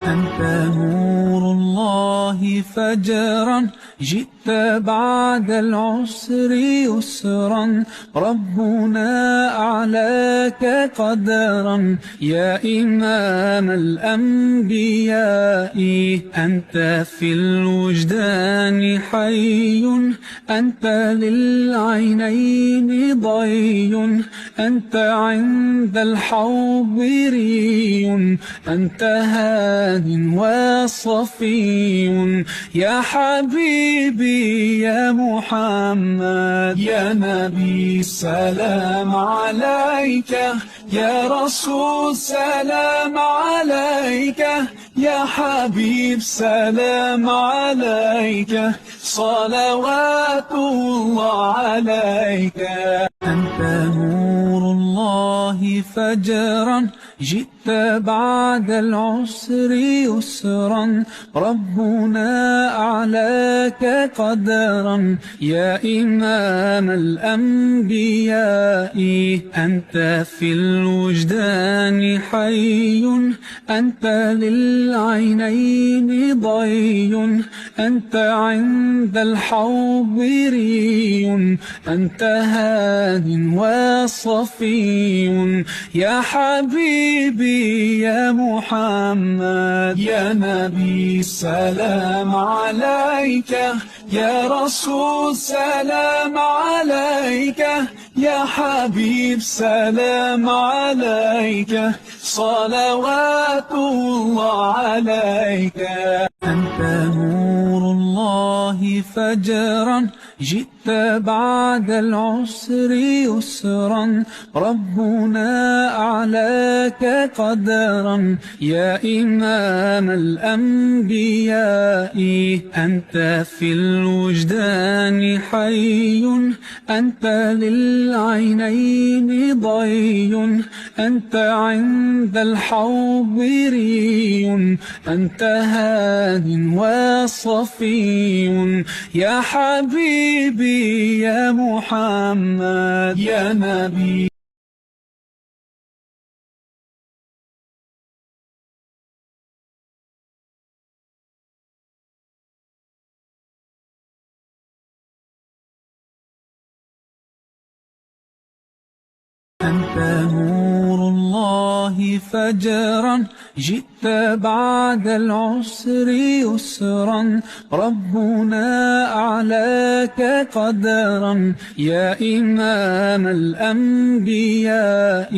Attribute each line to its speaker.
Speaker 1: أنت نور الله فجرا، جئت بعد العسر يسرا، ربنا أعلاك قدرا يا إمام الأنبياء. أنت في الوجدان حي، أنت للعينين ضي، أنت عند الحوض ري، أنت هاد وصفي يا حبيبي يا محمد. يا نبي سلام عليك، يا رسول سلام عليك، يا حبيب سلام عليك، صلوات الله عليك. أنت نور الله فجرا، جئت بعد العسر يسرا، ربنا أعلاك قدرا يا إمام الأنبياء. أنت في الوجدان حي، أنت للعينين ضي، أنت عند الحوض ري، أنت هاد وصفي يا حبيبي يا محمد. يا نبي سلام عليك، يا رسول سلام عليك، يا حبيب سلام عليك، صلوات الله عليك. أنت نور الله فجرا، جئت بعد العسر يسرا، ربنا أعلاك قدرا يا إمام الأنبياء. أنت في الوجدان حي، أنت للعينين ضي، أنت عند الحوض ري، أنت هاد وصفي يا حبيبي يا محمد. يا نبي أنت نور الله فجرا، جئت بعد العسر يسرا، ربنا أعلاك قدرا يا إمام الأنبياء.